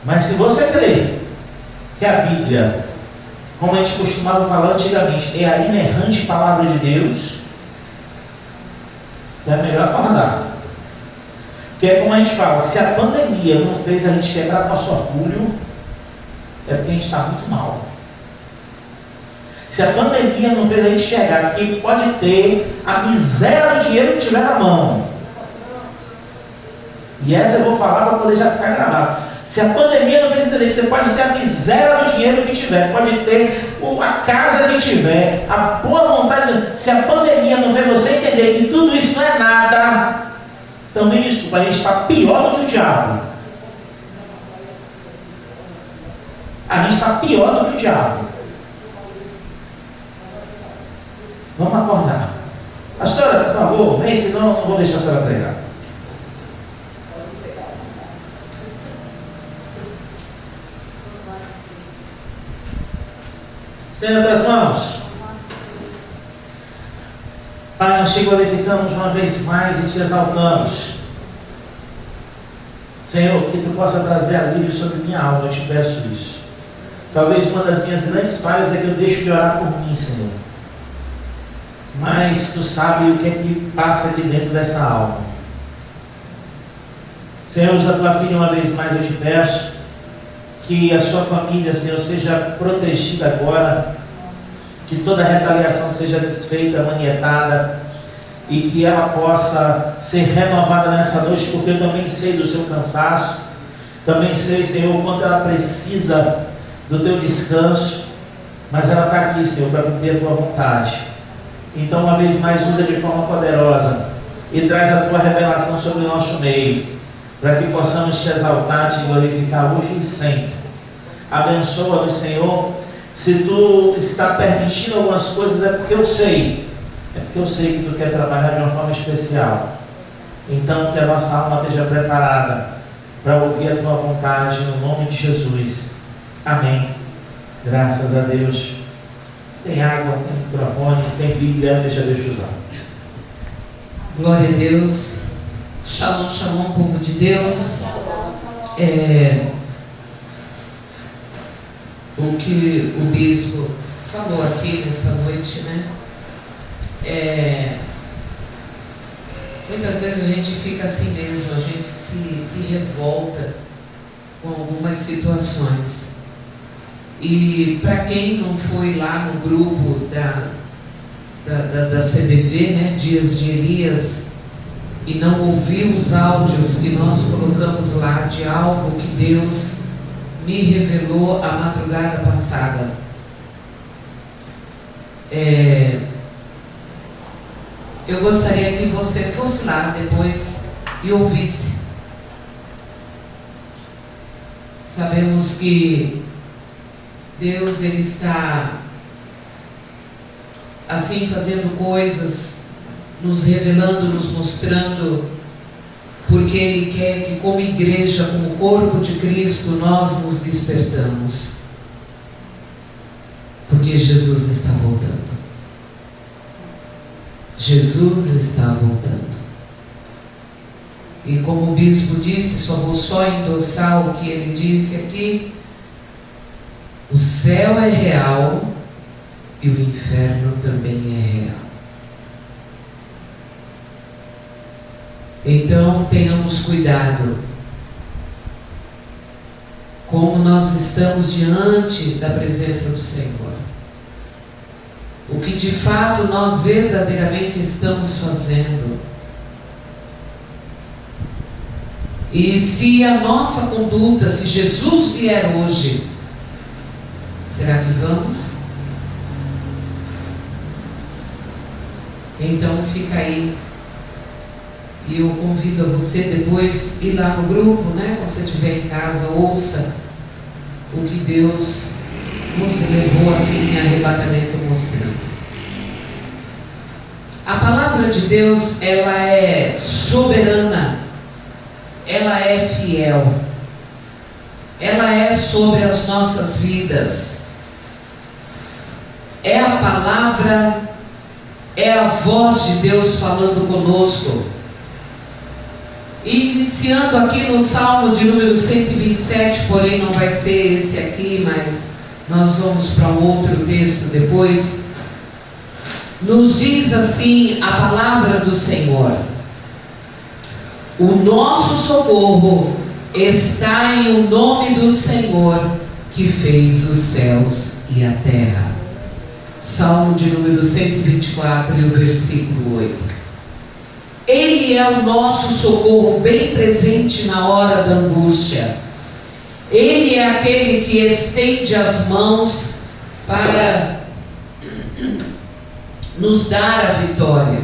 Mas se você crê que a Bíblia, como a gente costumava falar antigamente, é a inerrante palavra de Deus, é melhor acordar. Porque é como a gente fala, se a pandemia não fez a gente quebrar nosso orgulho, é porque a gente está muito mal. Se a pandemia não fez a gente chegar aqui, pode ter a miséria do dinheiro que tiver na mão. E essa eu vou falar para poder já ficar gravado. Se a pandemia não fez entender que você pode ter a miséria do dinheiro que tiver, pode ter a casa que tiver, a boa vontade. Se a pandemia não fez você entender que tudo isso não é nada, também isso para a gente estar pior do que o diabo. A gente está pior do que o diabo. Vamos acordar. Pastora, por favor, vem, senão eu não vou deixar a senhora pregar. Estenda as mãos. Pai, nós te glorificamos uma vez mais e te exaltamos. Senhor, que tu possa trazer alívio sobre minha alma, eu te peço isso. Talvez uma das minhas grandes falhas é que eu deixo de orar por mim, Senhor. Mas tu sabe o que é que passa aqui dentro dessa alma. Senhor, usa a tua filha uma vez mais, eu te peço que a sua família, Senhor, seja protegida agora, que toda retaliação seja desfeita, manietada, e que ela possa ser renovada nessa noite, porque eu também sei do seu cansaço, também sei, Senhor, o quanto ela precisa do teu descanso, mas ela está aqui, Senhor, para cumprir a tua vontade. Então, uma vez mais, usa de forma poderosa e traz a tua revelação sobre o nosso meio, para que possamos te exaltar, te glorificar hoje e sempre. Abençoa-nos, Senhor. Se tu está permitindo algumas coisas, é porque eu sei que tu quer trabalhar de uma forma especial. Então, que a nossa alma esteja preparada para ouvir a tua vontade, no nome de Jesus. Amém. Graças a Deus. Tem água, tem microfone, tem Bíblia, deixa Deus te usar. Glória a Deus. Shalom, shalom, povo de Deus. O que o bispo falou aqui nessa noite, né? Muitas vezes a gente fica assim mesmo, a gente se revolta com algumas situações. E para quem não foi lá no grupo da CBV, né, Dias de Elias, e não ouviu os áudios que nós colocamos lá de algo que Deus me revelou a madrugada passada. Eu gostaria que você fosse lá depois e ouvisse. Sabemos que Deus, Ele está assim fazendo coisas, nos revelando, nos mostrando, porque Ele quer que como igreja, como corpo de Cristo, nós nos despertamos, porque Jesus está voltando. Jesus está voltando. E como o bispo disse, só vou endossar o que ele disse aqui: o céu é real e o inferno também é real. Então tenhamos cuidado como nós estamos diante da presença do Senhor. O que de fato nós verdadeiramente estamos fazendo. E se a nossa conduta, se Jesus vier hoje, será que vamos? Então fica aí. E eu convido a você depois ir lá no grupo, né? Quando você estiver em casa, ouça o que Deus nos levou assim em arrebatamento mostrando. A palavra de Deus, ela é soberana, ela é fiel, ela é sobre as nossas vidas. É a palavra, é a voz de Deus falando conosco. E iniciando aqui no Salmo de número 127, porém não vai ser esse aqui, mas nós vamos para um outro texto depois. Nos diz assim a palavra do Senhor: o nosso socorro está em o nome do Senhor, que fez os céus e a terra. Salmo de número 124 e o versículo 8. Ele é o nosso socorro bem presente na hora da angústia. Ele é aquele que estende as mãos para nos dar a vitória.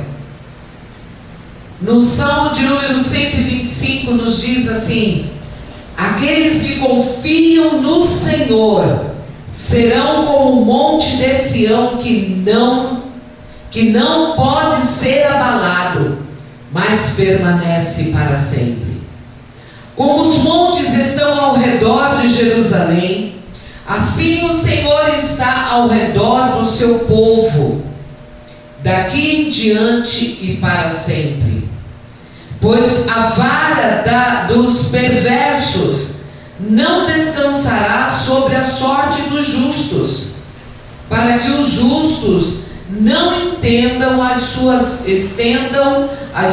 No Salmo de número 125 nos diz assim: aqueles que confiam no Senhor serão como o monte de Sião que não pode ser abalado, mas permanece para sempre. Como os montes estão ao redor de Jerusalém, assim o Senhor está ao redor do seu povo, daqui em diante e para sempre. Pois a vara dos perversos não descansará sobre a sorte dos justos, para que os justos não estendam as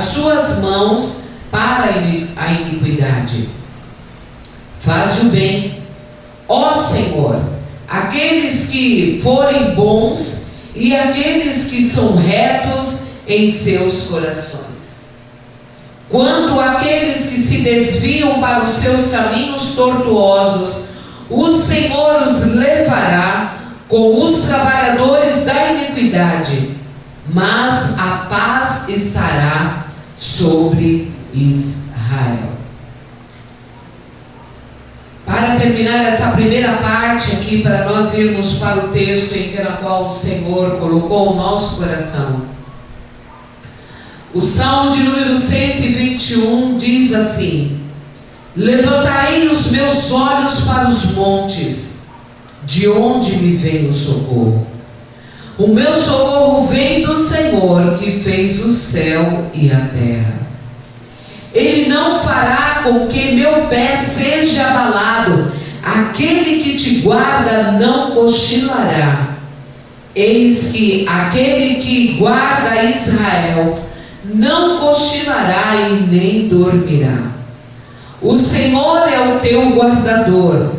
suas mãos para a iniquidade. Faz o bem, ó Senhor, aqueles que forem bons e aqueles que são retos em seus corações. Quanto àqueles que se desviam para os seus caminhos tortuosos, o Senhor os levará com os trabalhadores da iniquidade, mas a paz estará sobre Israel. Para terminar essa primeira parte aqui, para nós irmos para o texto na qual o Senhor colocou o nosso coração. O Salmo de número 121 diz assim: levantarei os meus olhos para os montes, de onde me vem o socorro? O meu socorro vem do Senhor, que fez o céu e a terra. Ele não fará com que meu pé seja abalado, aquele que te guarda não cochilará. Eis que aquele que guarda Israel não cochilará e nem dormirá. O Senhor é o teu guardador,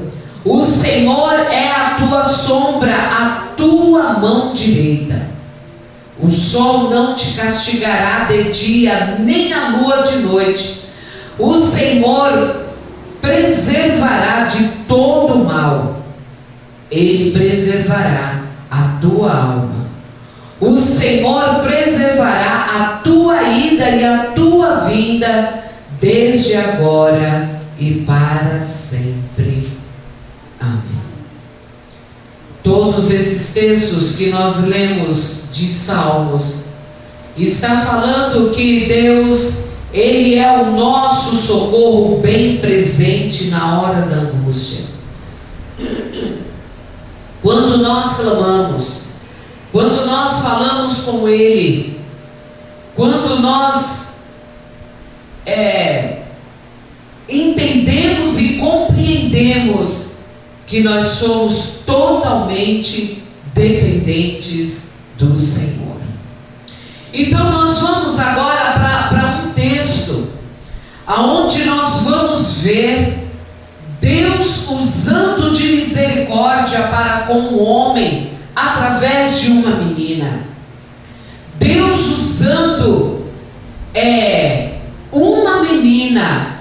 o Senhor é a tua sombra, a tua mão direita. O sol não te castigará de dia, nem a lua de noite. O Senhor preservará de todo mal. Ele preservará a tua alma. O Senhor preservará a tua ida e a tua vinda, desde agora e para sempre. Amém. Todos esses textos que nós lemos de Salmos está falando que Deus, Ele é o nosso socorro bem presente na hora da angústia. Quando nós clamamos, quando nós falamos com Ele, quando nós entendemos e compreendemos que nós somos totalmente dependentes do Senhor. Então nós vamos agora para um texto aonde nós vamos ver Deus usando de misericórdia para com o homem através de uma menina. Deus usando uma menina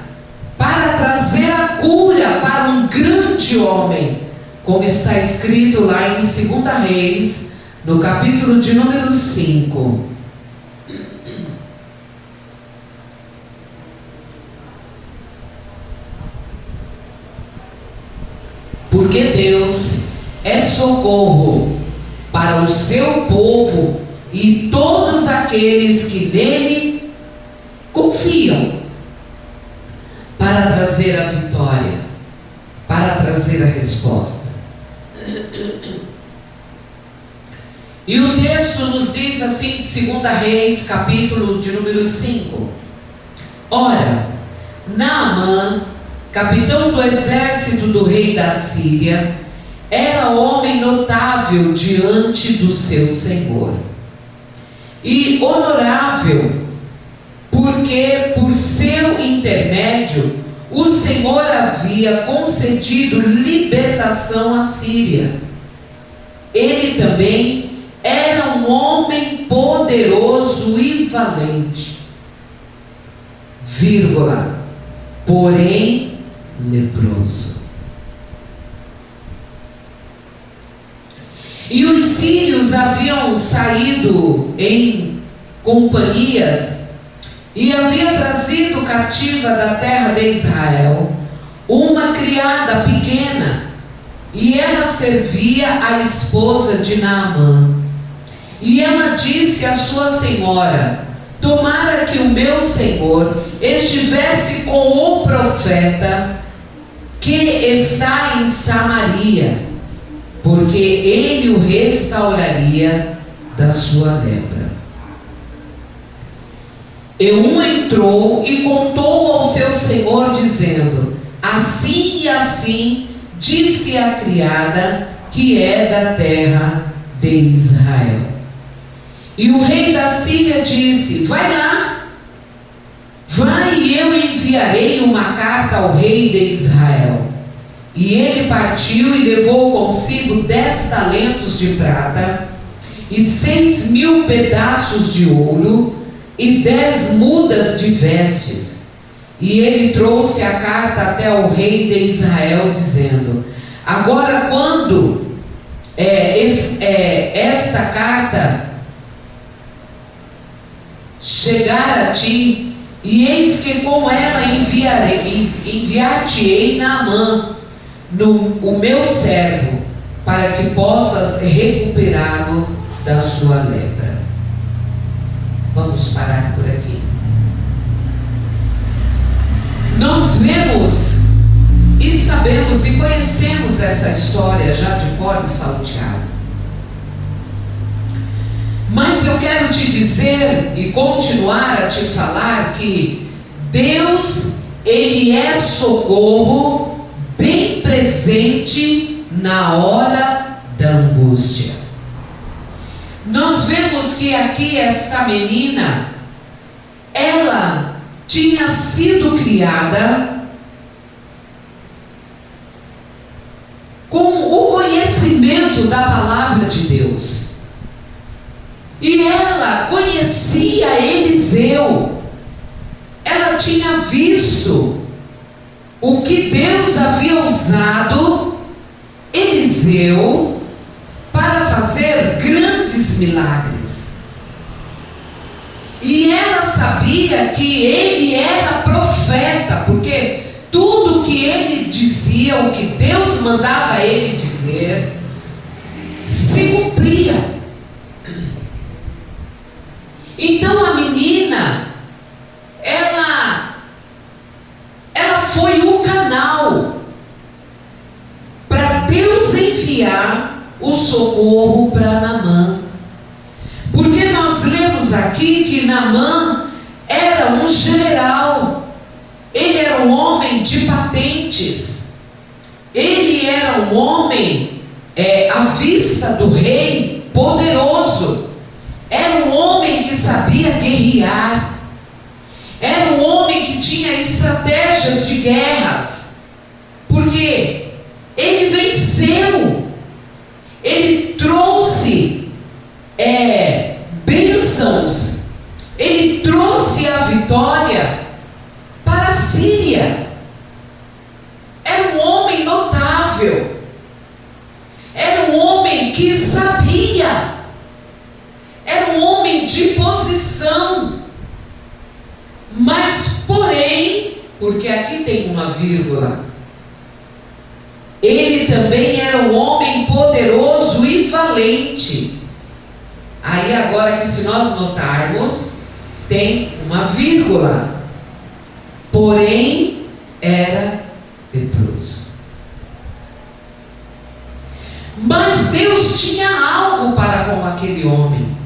para trazer a cura para um grande homem, como está escrito lá em 2 Reis, no capítulo de número 5. Porque Deus é socorro para o seu povo e todos aqueles que nele confiam, para trazer a vitória, para trazer a resposta. E o texto nos diz assim, 2 Reis, capítulo de número 5. Ora, Naamã, capitão do exército do rei da Síria, era homem notável diante do seu senhor e honorável, porque por seu intermédio o Senhor havia concedido libertação à Síria. Ele também era um homem poderoso e valente, porém leproso. E os sírios haviam saído em companhias e havia trazido cativa da terra de Israel uma criada pequena, e ela servia a esposa de Naamã. E ela disse à sua senhora: tomara que o meu senhor estivesse com o profeta que está em Samaria, porque ele o restauraria da sua lepra. Eum entrou e contou ao seu senhor, dizendo: assim e assim disse a criada que é da terra de Israel. E o rei da Síria disse: vai lá, vai, e eu enviarei uma carta ao rei de Israel. E ele partiu e levou consigo 10 talentos de prata e 6.000 pedaços de ouro e 10 mudas de vestes. E ele trouxe a carta até o rei de Israel, dizendo: agora quando esta carta chegar a ti, e eis que com ela enviar-te-ei Naamã, o meu servo, para que possas recuperá-lo da sua lepra. Vamos parar por aqui. Nós vemos e sabemos e conhecemos essa história já de cor e salteado. Mas eu quero te dizer e continuar a te falar que Deus, Ele é socorro bem presente na hora da angústia. Nós vemos que aqui esta menina, ela tinha sido criada com o conhecimento da palavra de Deus. E ela conhecia Eliseu. Ela tinha visto o que Deus havia usado Eliseu para fazer grandes milagres. E ela sabia que ele era profeta, porque tudo que ele dizia, o que Deus mandava ele dizer, se cumpria. Então a menina, ela foi o canal para Deus enviar o socorro para Naamã. Porque nós lemos aqui que Naamã era um general, ele era um homem de patentes, ele era um homem à vista do rei, poderoso, era um homem que sabia guerrear, era um homem que tinha estratégias de guerras, porque ele venceu, ele trouxe bênçãos, ele trouxe a vitória para a Síria. Era um homem notável, era um homem que sabia, era um homem de posição. Mas porém, porque aqui tem uma vírgula, ele também era um homem poderoso e valente. Aí agora que se nós notarmos, tem uma vírgula. Porém, era leproso. Mas Deus tinha algo para com aquele homem.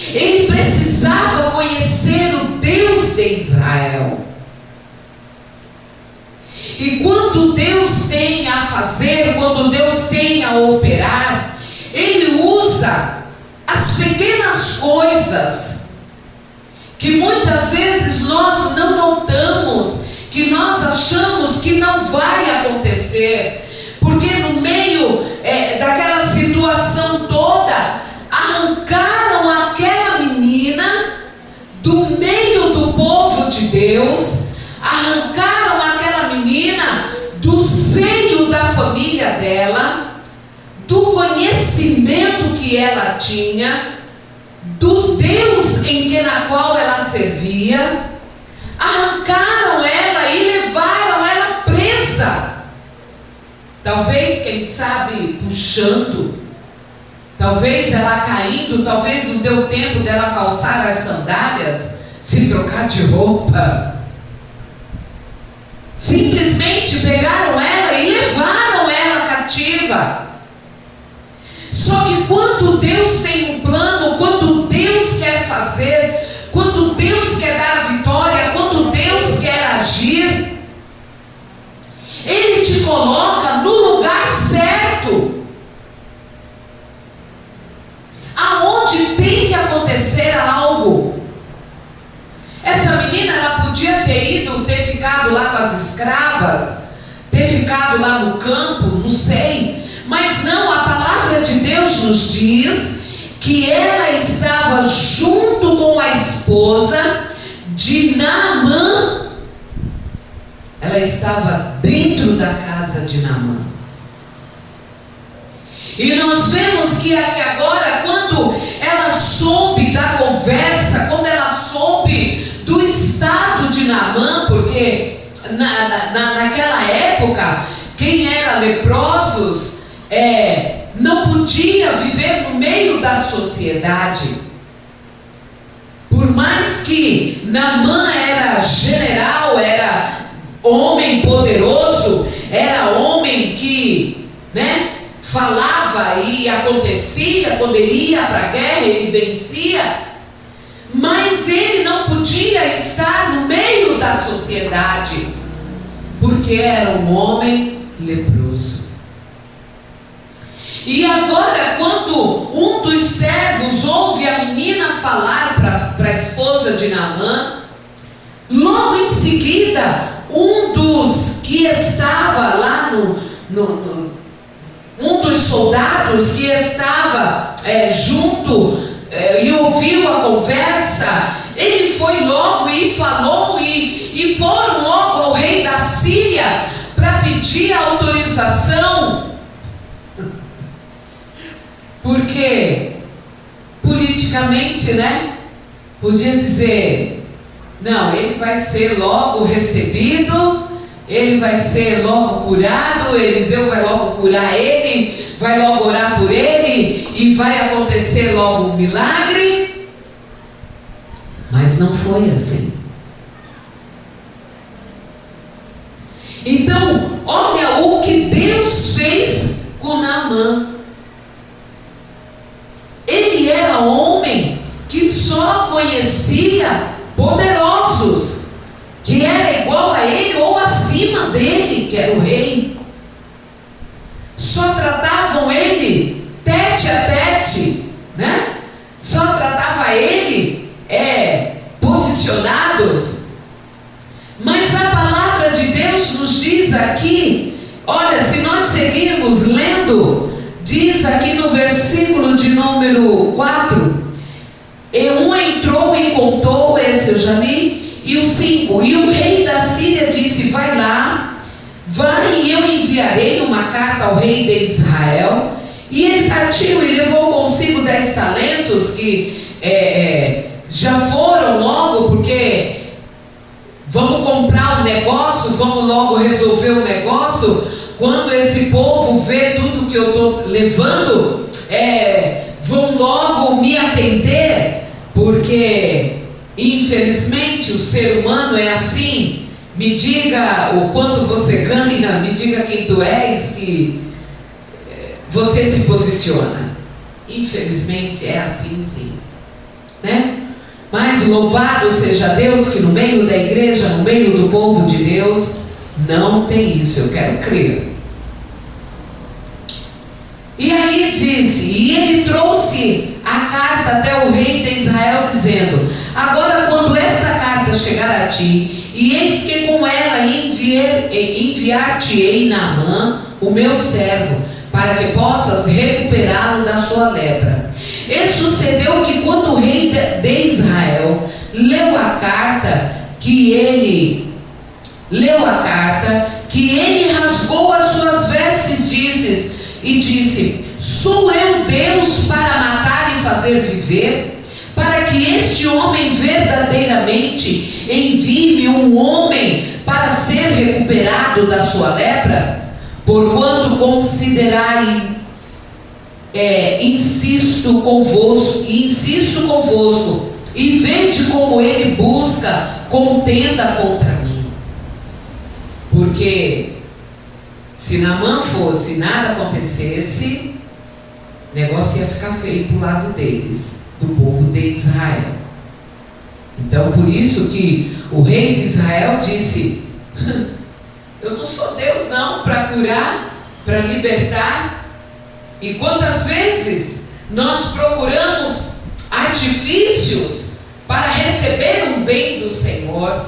Ele precisava conhecer o Deus de Israel. E quando Deus tem a fazer, quando Deus tem a operar, Ele usa as pequenas coisas que muitas vezes nós não notamos, que nós achamos que não vai acontecer, porque no meio daquela situação toda, arrancaram aquela menina do meio do povo de Deus, arrancaram aquela menina do seio da família dela, do conhecimento que ela tinha, do Deus na qual ela servia, arrancaram ela e levaram ela presa. Talvez, quem sabe, puxando, talvez ela caindo, talvez não deu tempo dela calçar as sandálias, se trocar de roupa. Simplesmente pegaram ela e levaram ela cativa. Só que quando Deus tem um plano, quando Deus quer fazer, quando Deus quer dar a vitória, quando Deus quer agir, Ele te coloca no lugar certo, aonde tem que acontecer algo. Essa menina, ela podia ter ido, ter ficado lá com as escravas, ter ficado lá no campo, não sei, mas não, a palavra de Deus nos diz que ela estava junto com a esposa de Naamã. Ela estava dentro da casa de Naamã. E nós vemos que aqui agora, quando ela soube da conversa, quando ela soube do estado de Naamã, porque naquela época, quem era leprosos não podia viver no meio da sociedade. Por mais que Naamã era general, era homem poderoso, era homem que, falava e acontecia, quando ele ia para a guerra, ele vencia, mas ele não podia estar no meio da sociedade, porque era um homem leproso. E agora, quando um dos servos ouve a menina falar para a esposa de Naamã, logo em seguida, um dos que estava lá um dos soldados que estava junto e ouviu a conversa, ele foi logo e falou, e foram logo ao rei da Síria para pedir autorização, porque politicamente, podia dizer, não, ele vai ser logo recebido, ele vai ser logo curado, Eliseu vai logo curar ele, vai logo orar por ele, e vai acontecer logo um milagre. Mas não foi assim. Então, olha o que Deus fez com Naamã. Ele era homem que só conhecia poderosos, que era igual a ele ou acima dele, que era o rei. Só tratavam ele tete a tete, só tratava ele posicionados. Mas a palavra de Deus nos diz aqui, olha, se nós seguirmos lendo, diz aqui no versículo de número 4, e um entrou e contou, esse eu já li, e o 5, e o rei da Síria disse, vai lá, vai e eu enviarei uma carta ao rei de Israel. E ele partiu e levou consigo 10 talentos, que já foram logo, porque vamos comprar um negócio, vamos logo resolver o negócio. Quando esse povo vê tudo que eu estou levando, vão logo me atender, porque infelizmente o ser humano é assim. Me diga o quanto você ganha, me diga quem tu és, que você se posiciona. Infelizmente é assim, sim, Mas louvado seja Deus, que no meio da igreja, no meio do povo de Deus, Não tem isso, eu quero crer. E aí disse, e ele trouxe a carta até o rei de Israel, dizendo: agora quando esta carta chegar a ti, e eis que com ela enviar-te-ei Naamã, o meu servo, para que possas recuperá-lo da sua lepra. E sucedeu que quando o rei de Israel leu a carta, que ele rasgou as suas vestes, e disse: sou eu Deus para matar e fazer viver? Para que este homem verdadeiramente envie-me um homem para ser recuperado da sua lepra? Porquanto considerai, insisto convosco, e vede como ele busca contenda contra mim. Porque se Naamã fosse e nada acontecesse, o negócio ia ficar feio para o lado deles, do povo de Israel. Então por isso que o rei de Israel disse: eu não sou Deus não para curar, para libertar. E quantas vezes nós procuramos artifícios para receber um bem do Senhor,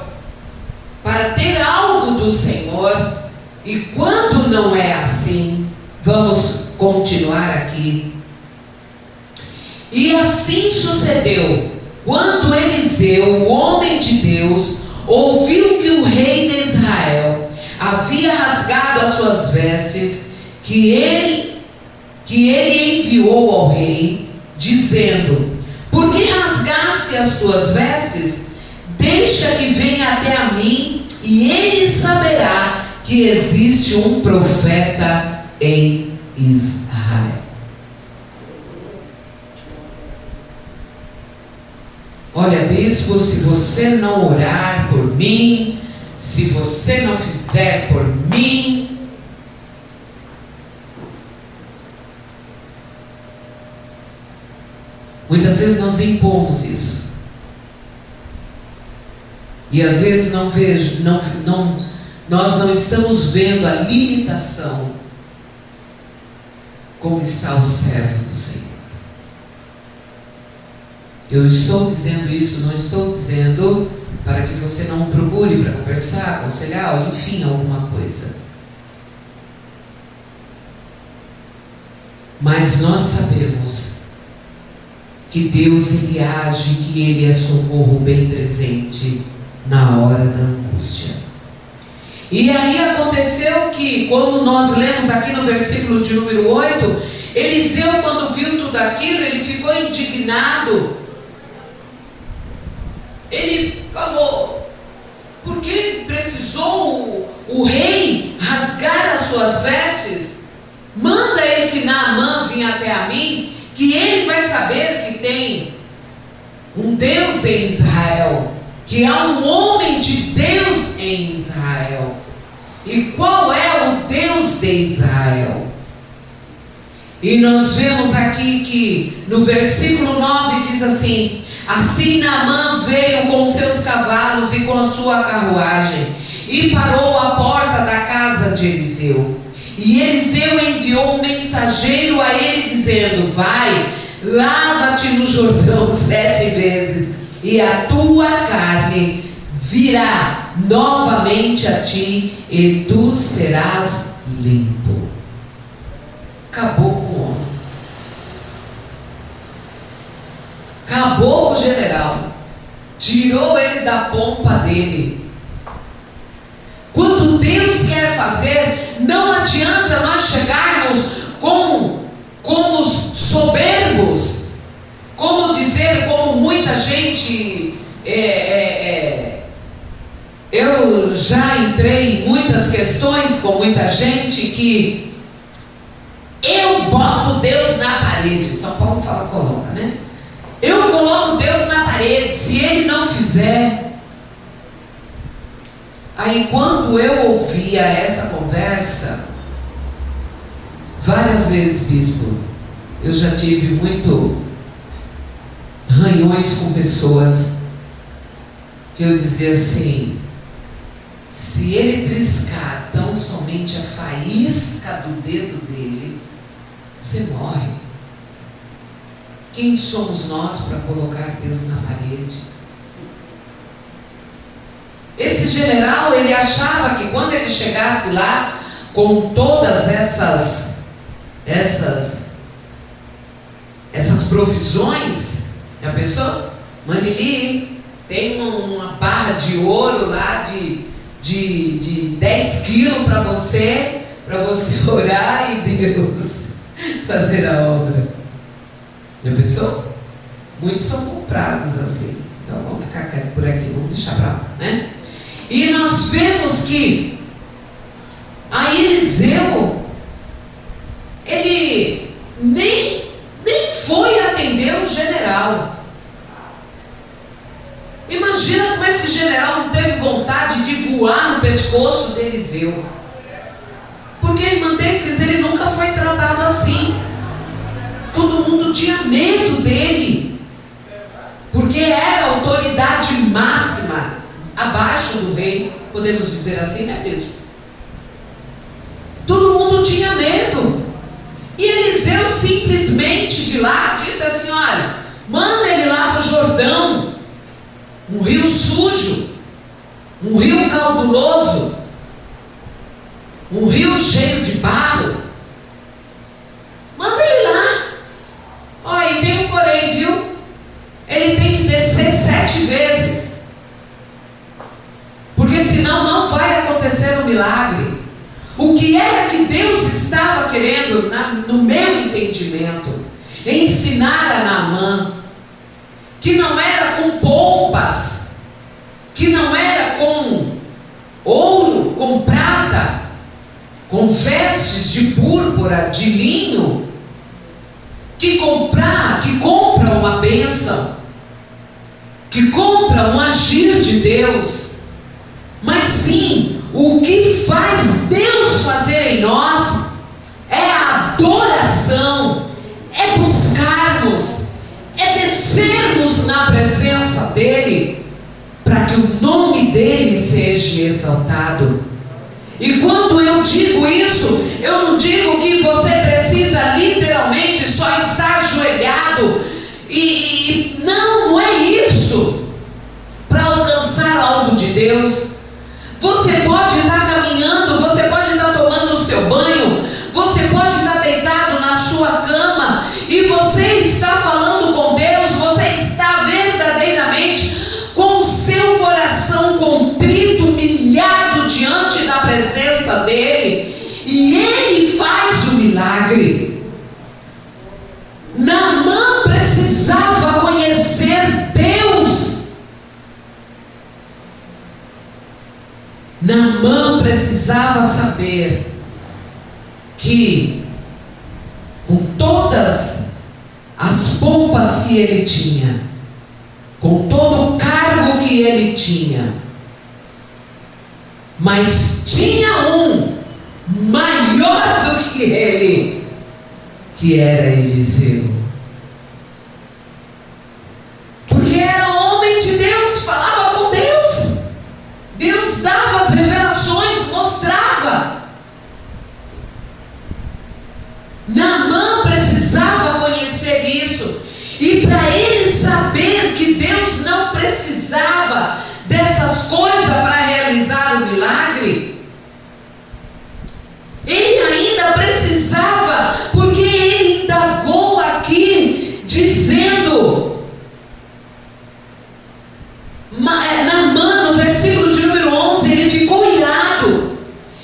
para ter algo do Senhor, e quando não é assim, vamos continuar aqui. E assim sucedeu, quando Eliseu, o homem de Deus, ouviu que o rei de Israel havia rasgado as suas vestes, que ele enviou ao rei, dizendo: por que rasgaste as tuas vestes? Deixa que venha até a mim, e ele saberá que existe um profeta em Israel. Olha, bispo, se você não orar por mim, se você não fizer por mim, muitas vezes nós impomos isso. E às vezes nós não estamos vendo a limitação como está o servo do Senhor. Eu estou dizendo isso, não estou dizendo para que você não o procure para conversar, aconselhar, ou enfim, alguma coisa. Mas nós sabemos que Deus, Ele age, que Ele é socorro bem presente na hora da angústia. E aí aconteceu que, quando nós lemos aqui no versículo de número 8, Eliseu, quando viu tudo aquilo, ele ficou indignado. Ele falou: por que precisou o rei rasgar as suas vestes? Manda esse Naamã vir até a mim, que ele vai saber que tem um Deus em Israel, que há um homem de Deus em Israel. E qual é o Deus de Israel? E nós vemos aqui que no versículo 9 diz assim: assim Naamã veio com seus cavalos e com a sua carruagem, e parou à porta da casa de Eliseu. E Eliseu enviou um mensageiro a ele, dizendo: vai, lava-te no Jordão 7 vezes, e a tua carne virá novamente a ti, e tu serás limpo. Acabou com o homem. Acabou com o general. Tirou ele da pompa dele. Quando Deus quer fazer, não adianta nós chegarmos como soberbos, como dizer, como muita gente. Eu já entrei em muitas questões com muita gente que eu boto Deus na parede. São Paulo fala, coloca, né? Eu coloco Deus na parede, se Ele não fizer. Aí quando eu ouvia essa conversa, várias vezes, bispo, eu já tive muito ranhões com pessoas que eu dizia assim: se ele triscar tão somente a faísca do dedo dele, você morre. Quem somos nós para colocar Deus na parede? Esse general, ele achava que quando ele chegasse lá, com todas essas provisões, já pensou? Manili, tem uma barra de ouro lá de 10 quilos para você orar e Deus fazer a obra. Já pensou? Muitos são comprados assim. Então vamos ficar por aqui, vamos deixar para lá, né? E nós vemos que a Eliseu, ele nem foi atender o general. Imagina como esse general não teve vontade de voar no pescoço de Eliseu. Porque, irmã Denis, ele nunca foi tratado assim. Todo mundo tinha medo dele, porque era a autoridade máxima abaixo do rei, podemos dizer assim, não é mesmo? Todo mundo tinha medo. E Eliseu simplesmente de lá disse assim: olha, manda ele lá para o Jordão, um rio sujo, um rio caudaloso, um rio cheio de barro. Manda ele lá. Ó, e tem um porém, viu? Ele tem que descer 7 vezes, porque senão não vai acontecer o milagre. O que era que Deus estava querendo, no meu entendimento, ensinar a Naamã, que não era com pompas, que não era com ouro, com prata, com vestes de púrpura, de linho, que compra uma bênção, que compra um agir de Deus, mas sim, o que faz Deus fazer em nós é a adoração, é buscarmos, é descermos na presença dEle, para que o nome dEle seja exaltado. E quando eu digo isso, eu não digo que você precisa literalmente só estar ajoelhado, e não é isso, para alcançar algo de Deus. Você pode estar caminhando, você pode estar tomando o seu banho, você pode estar deitado na sua cama, e você está falando com Deus, você está verdadeiramente com o seu coração contrito, humilhado diante da presença dEle, e Ele faz o milagre. Naamã precisava conhecer Deus. Naamã precisava saber que, com todas as pompas que ele tinha, com todo o cargo que ele tinha, mas tinha um maior do que ele, que era Eliseu. Porque era homem de Deus, falava com Deus, Deus dava as revelações, mostrava. Naamã precisava conhecer isso, e para ele saber que Deus não precisava dessas coisas para realizar o milagre, ele ainda precisava, porque ele indagou aqui, dizendo, Naamã, no versículo de número 11, ele ficou irado,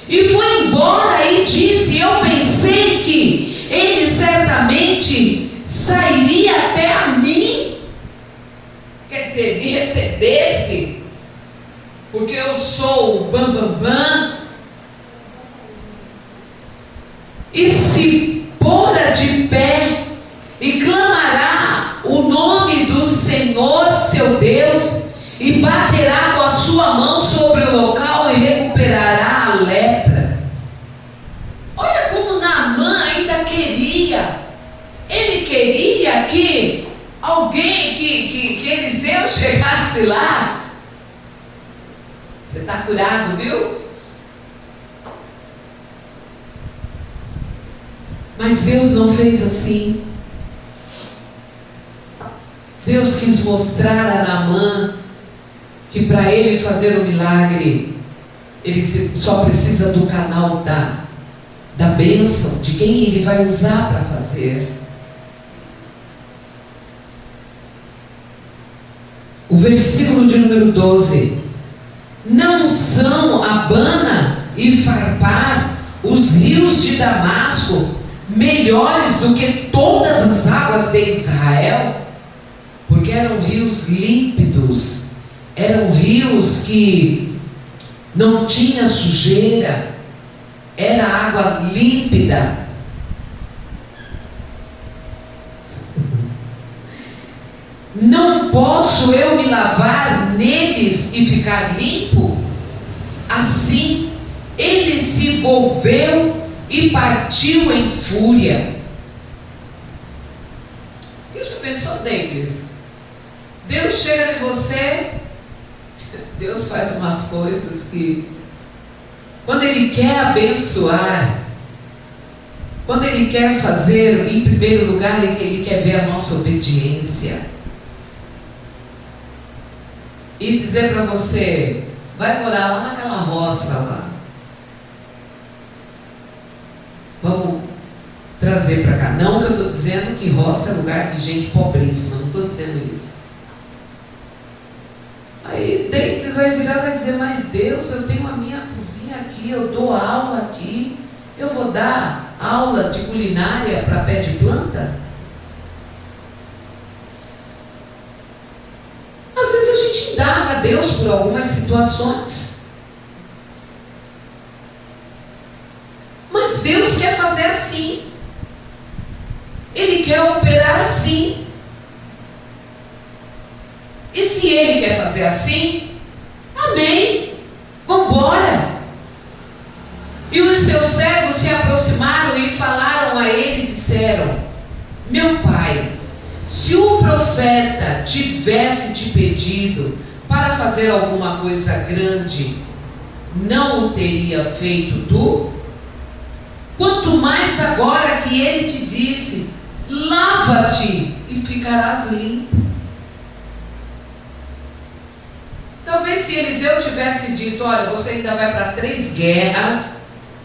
e foi embora e disse: eu pensei que ele certamente sairia até a mim, quer dizer, me recebesse, porque eu sou o bambambam, e se pôra de pé, e clamará o nome do Senhor seu Deus, e baterá com a sua mão sobre o local e recuperará a lepra. Olha como Naamã ainda queria. Ele queria que alguém, que Eliseu chegasse lá. Você está curado, viu? Mas Deus não fez assim. Deus quis mostrar a Naamã que para ele fazer o milagre, ele só precisa do canal da bênção, de quem ele vai usar para fazer. O versículo de número 12: não são Abana e Farpar, os rios de Damasco, melhores do que todas as águas de Israel? Porque eram rios límpidos, eram rios que não tinha sujeira, era água límpida. Não posso eu me lavar neles e ficar limpo? Assim, ele se volveu e partiu em fúria. Você já pensou neles? Deus chega em você, Deus faz umas coisas que, quando Ele quer abençoar, quando Ele quer fazer, em primeiro lugar, Ele quer ver a nossa obediência. E dizer para você: vai morar lá naquela roça lá. Vamos trazer para cá. Não que eu estou dizendo que roça é lugar de gente pobríssima, não estou dizendo isso. Aí Deus vai virar e vai dizer: mas Deus, eu tenho a minha cozinha aqui, eu dou aula aqui, eu vou dar aula de culinária para pé de planta? Às vezes a gente indaga a Deus por algumas situações, mas Deus quer fazer assim, Ele quer operar assim. E se Ele quer fazer assim, amém, vamos embora. E os seus servos se aproximaram e falaram a ele e disseram: meu pai, se o profeta tivesse te pedido para fazer alguma coisa grande, não o teria feito tu? Quanto mais agora que ele te disse: lava-te e ficarás limpo. Talvez se Eliseu tivesse dito: olha, você ainda vai para 3 guerras,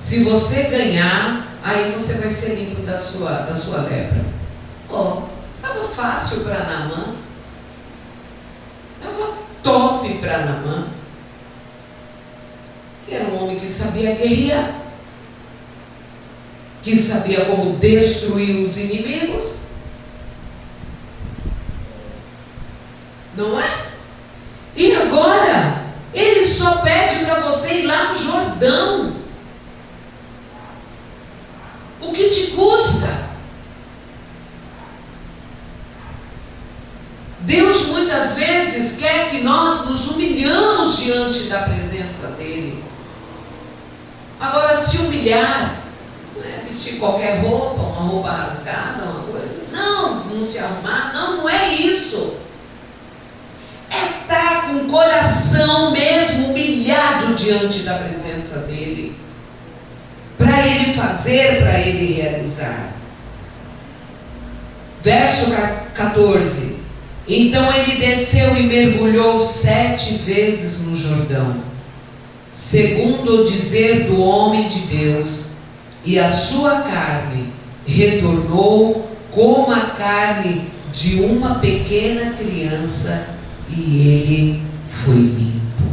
se você ganhar, aí você vai ser limpo da sua lepra. Estava fácil para Naamã, estava top para Naamã, que era um homem que sabia guerrear, que sabia como destruir os inimigos, não é? E agora, ele só pede para você ir lá no Jordão. O que te custa? Deus muitas vezes quer que nós nos humilhamos diante da presença dEle. Agora, se humilhar, não é vestir qualquer roupa, uma roupa rasgada, uma coisa, não se arrumar, não é isso. É estar com o coração mesmo humilhado diante da presença dEle, para Ele fazer, para Ele realizar. Verso 14: então ele desceu e mergulhou 7 vezes no Jordão, segundo o dizer do homem de Deus, e a sua carne retornou como a carne de uma pequena criança, e ele foi limpo.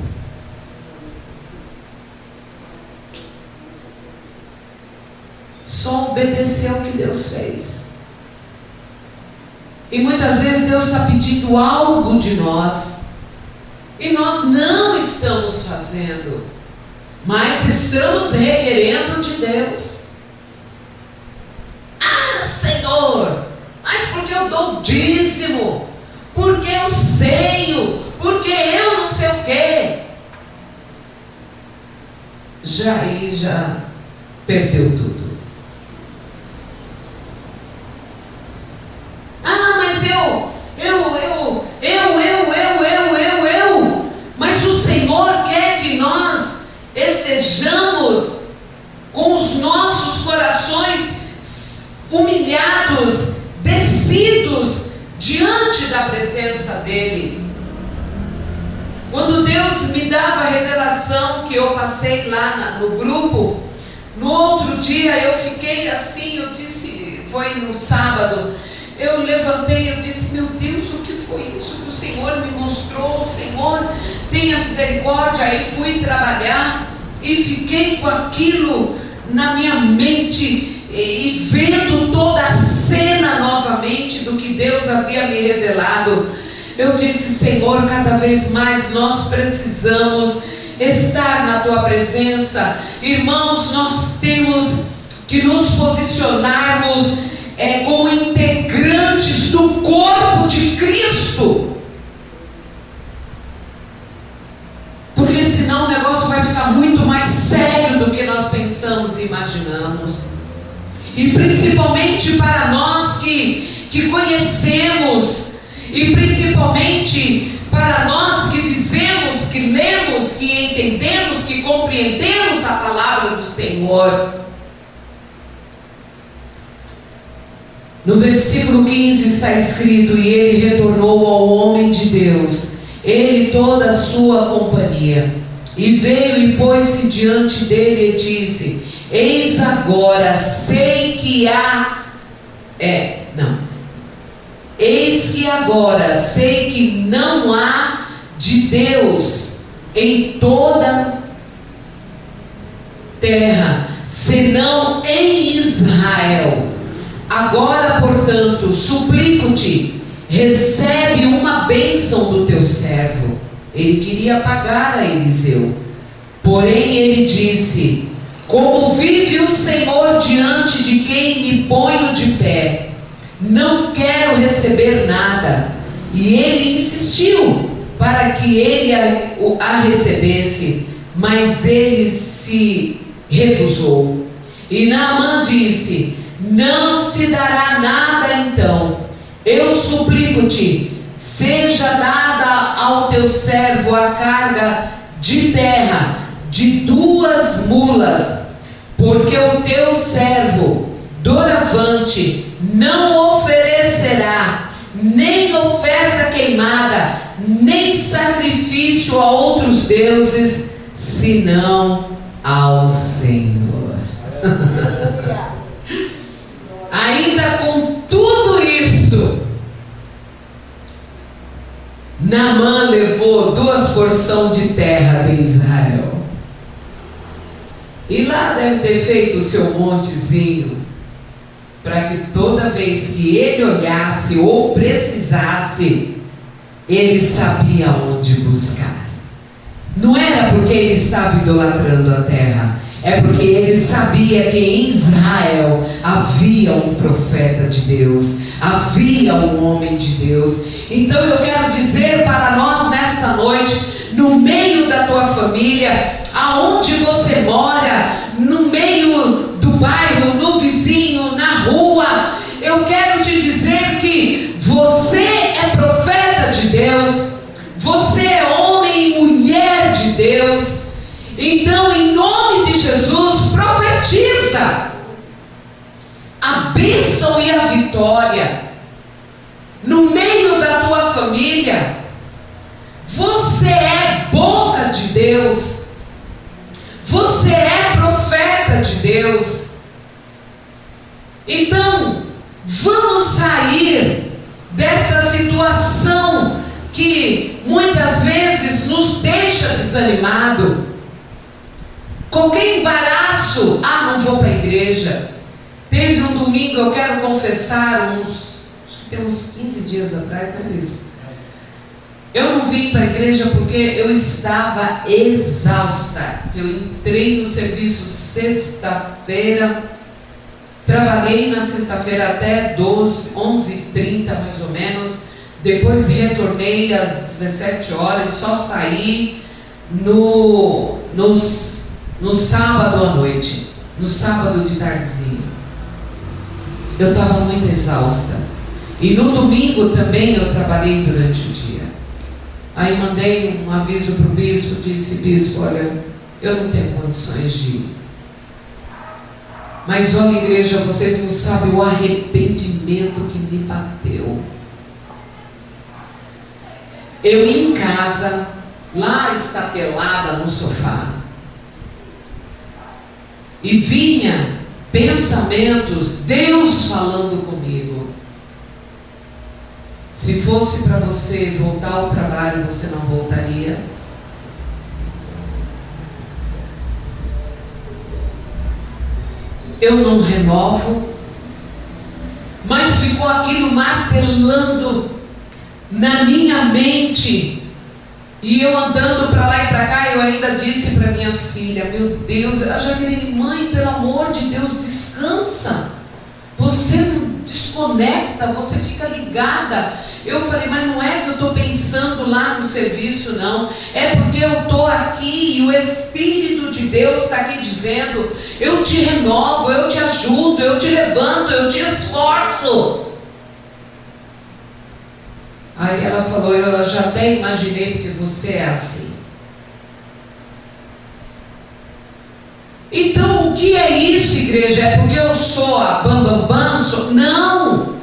Só obedeceu o que Deus fez. E muitas vezes Deus está pedindo algo de nós, e nós não estamos fazendo, mas estamos requerendo de Deus. Ah, Senhor, mas porque eu dou o dízimo, porque eu seio, porque eu não sei o quê. Já perdeu tudo. Ah, mas mas o Senhor quer que nós diante da presença dele. Quando Deus me dava a revelação que eu passei lá no grupo, no outro dia eu fiquei assim, eu disse, foi no sábado, eu levantei, eu disse, meu Deus, o que foi isso que o Senhor me mostrou? Senhor, tenha misericórdia. Aí fui trabalhar e fiquei com aquilo na minha mente e vendo toda a cena novamente do que Deus havia me revelado. Eu disse, Senhor, cada vez mais nós precisamos estar na Tua presença. Irmãos, nós temos que nos posicionarmos como integrantes do corpo de Cristo. Porque senão o negócio vai ficar muito mais sério do que nós pensamos e imaginamos. E principalmente para nós que conhecemos, e principalmente para nós que dizemos, que lemos, que entendemos, que compreendemos a palavra do Senhor. No versículo 15 está escrito: e ele retornou ao homem de Deus, ele e toda a sua companhia, e veio e pôs-se diante dele e disse: eis agora sei que eis que agora sei que não há de Deus em toda terra, senão em Israel. Agora, portanto, suplico-te, recebe uma bênção do teu servo. Ele queria pagar a Eliseu, porém ele disse: como vive o Senhor diante de quem me ponho de pé, não quero receber nada. E ele insistiu para que ele a recebesse, mas ele se recusou. E Naamã disse: não se dará nada então. Eu suplico-te, seja dada ao teu servo a carga de terra de 2 mulas, porque o teu servo doravante não oferecerá nem oferta queimada, nem sacrifício a outros deuses, senão ao Senhor. Ainda com tudo isso, Naamã levou 2 porções de terra de Israel. E lá deve ter feito o seu montezinho, para que toda vez que ele olhasse ou precisasse, ele sabia onde buscar. Não era porque ele estava idolatrando a terra, é porque ele sabia que em Israel havia um profeta de Deus, havia um homem de Deus. Então eu quero dizer para nós nesta noite, no meio da tua família, aonde você mora, no meio do bairro, no vizinho, na rua, eu quero te dizer que você é profeta de Deus, você é homem e mulher de Deus. Então, em nome de Jesus, profetiza a bênção e a vitória no meio da tua família. Você é boca de Deus, você é profeta de Deus. Então, vamos sair dessa situação que muitas vezes nos deixa desanimado. Qualquer embaraço, não vou para a igreja. Teve um domingo, eu quero confessar, acho que tem uns 15 dias atrás, não é mesmo? Eu não vim para a igreja porque eu estava exausta. Eu entrei no serviço sexta-feira, trabalhei na sexta-feira até 11h30 mais ou menos, depois retornei às 17 horas, só saí no sábado à noite, no sábado de tardezinha. Eu estava muito exausta. E no domingo também eu trabalhei durante o dia. Aí mandei um aviso para o bispo, disse: bispo, olha, eu não tenho condições de ir. Mas olha, igreja, vocês não sabem o arrependimento que me bateu. eu ia em casa, lá estatelada no sofá, e vinha pensamentos, Deus falando comigo. Se fosse para você voltar ao trabalho, você não voltaria? Eu não renovo, mas ficou aquilo martelando na minha mente. E eu andando para lá e para cá, eu ainda disse para minha filha: meu Deus, a Jaqueline, mãe, pelo amor de Deus, descansa. Você não desconecta, você fica ligada. Eu falei: mas não é que eu estou pensando lá no serviço, não. É porque eu estou aqui e o Espírito de Deus está aqui dizendo: eu te renovo, eu te ajudo, eu te levanto, eu te esforço. Aí ela falou: eu já até imaginei porque você é assim. Então o que é isso, igreja? É porque eu sou a bambambam? Não!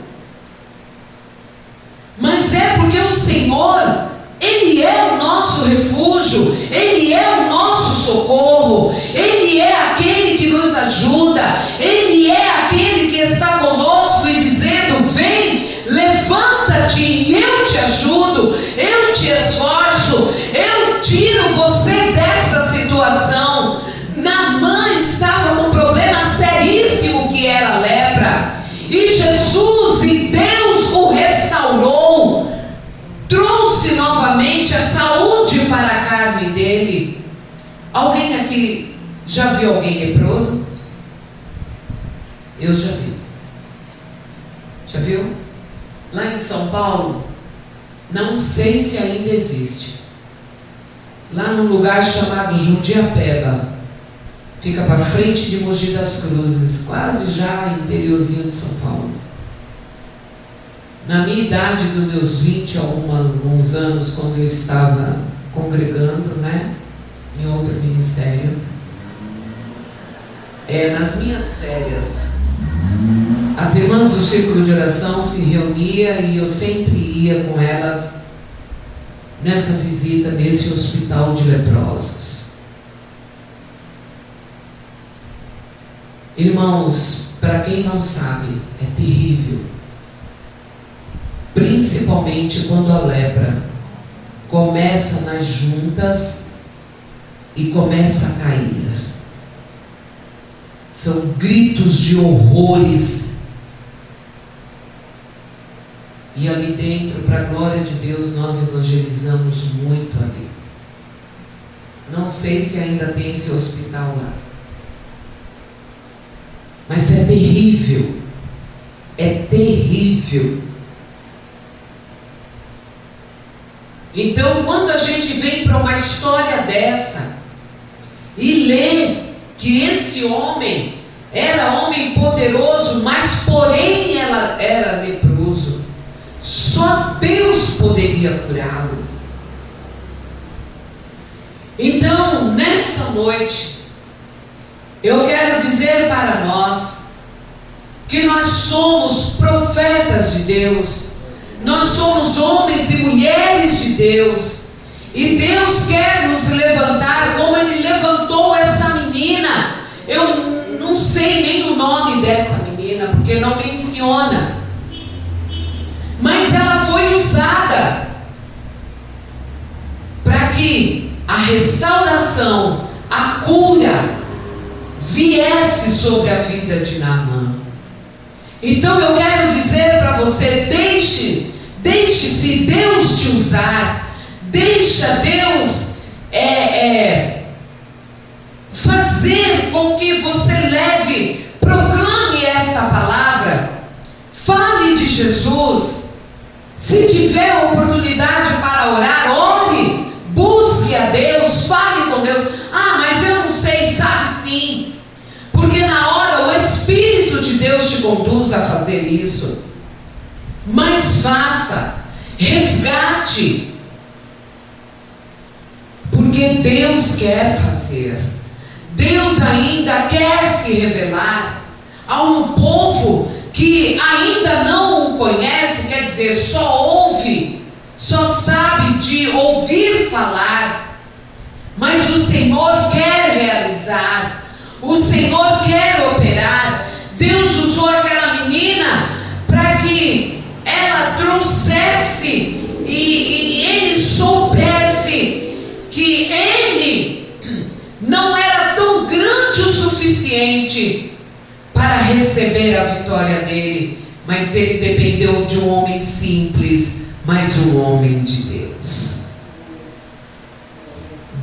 Mas é porque o Senhor, Ele é o nosso refúgio, Ele é o nosso socorro, Ele é aquele que nos ajuda, Ele é aquele que está conosco e dizendo: vem, levanta-te e eu te ajudo, eu te esforço, eu tiro você dessa situação. Naamã estava com um problema seríssimo que era a lepra, e Jesus e Deus o restaurou, trouxe novamente a saúde para a carne dele. Alguém aqui já viu alguém leproso? Eu já vi. Já viu? Lá em São Paulo, não sei se ainda existe, lá num lugar chamado Jundiapeba, fica para frente de Mogi das Cruzes, quase já interiorzinho de São Paulo. Na minha idade, dos meus 20 alguns anos, quando eu estava congregando, né, em outro ministério, nas minhas férias, as irmãs do círculo de oração se reuniam e eu sempre ia com elas nessa visita nesse hospital de leprosos. Irmãos, para quem não sabe, é terrível. Principalmente quando a lepra começa nas juntas e começa a cair. São gritos de horrores. E ali dentro, para a glória de Deus, nós evangelizamos muito ali. Não sei se ainda tem esse hospital lá. Mas é terrível. É terrível. Então, quando a gente vem para uma história dessa e lê que esse homem era homem poderoso, mas porém ela era leproso, só Deus poderia curá-lo. Então, nesta noite, eu quero dizer para nós que nós somos profetas de Deus, nós somos homens e mulheres de Deus, e Deus quer nos levantar como Ele levantou essa menina. Eu não sei nem o nome dessa menina, porque não menciona, mas ela foi usada para que a restauração, a cura viesse sobre a vida de Naamã. Então eu quero dizer para você: deixe-se Deus te usar, deixa Deus fazer com que você proclame esta palavra, fale de Jesus. Se tiver oportunidade para orar, ore, busque a Deus, fale com Deus. Ah, mas eu não sei, sabe sim, porque na hora o Espírito de Deus te conduz a fazer isso. Mas faça, resgate, porque Deus quer fazer. Deus ainda quer se revelar a um povo que ainda não o conhece, quer dizer, só ouve, só sabe de falar, mas o Senhor quer realizar, o Senhor quer operar. Deus usou aquela menina para que ela trouxesse e ele soubesse que ele não era tão grande o suficiente para receber a vitória dele, mas ele dependeu de um homem simples, mas um homem de Deus.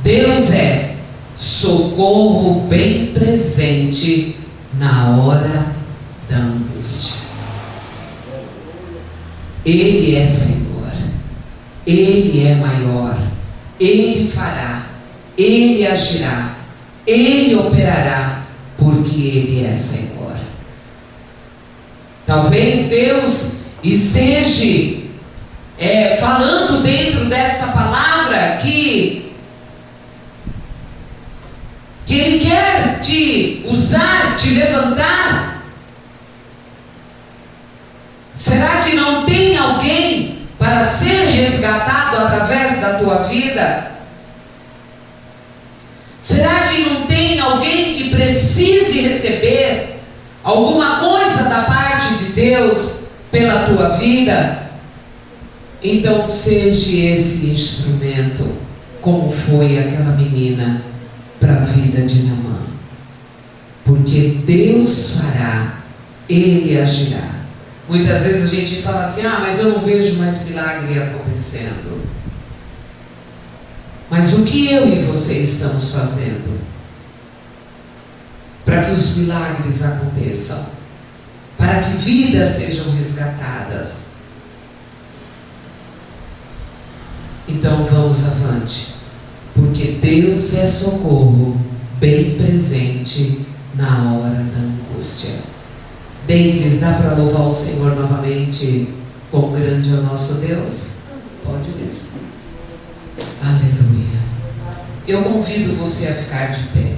Deus é socorro bem presente na hora da angústia. Ele é Senhor, Ele é maior, Ele fará, Ele agirá, Ele operará, porque Ele é Senhor. Talvez Deus esteja falando dentro desta palavra que Ele quer te usar, te levantar. Será que não tem alguém para ser resgatado através da tua vida? Será que não tem alguém que precise receber alguma coisa da parte de Deus pela tua vida? Então seja esse instrumento, como foi aquela menina para a vida de Naamã, porque Deus fará, Ele agirá. Muitas vezes a gente fala assim: mas eu não vejo mais milagre acontecendo. Mas o que eu e você estamos fazendo para que os milagres aconteçam, para que vidas sejam resgatadas? Então vamos avante, porque Deus é socorro bem presente na hora da angústia. Deles, dá para louvar o Senhor novamente? Quão grande é o nosso Deus? Pode mesmo. Aleluia. Eu convido você a ficar de pé.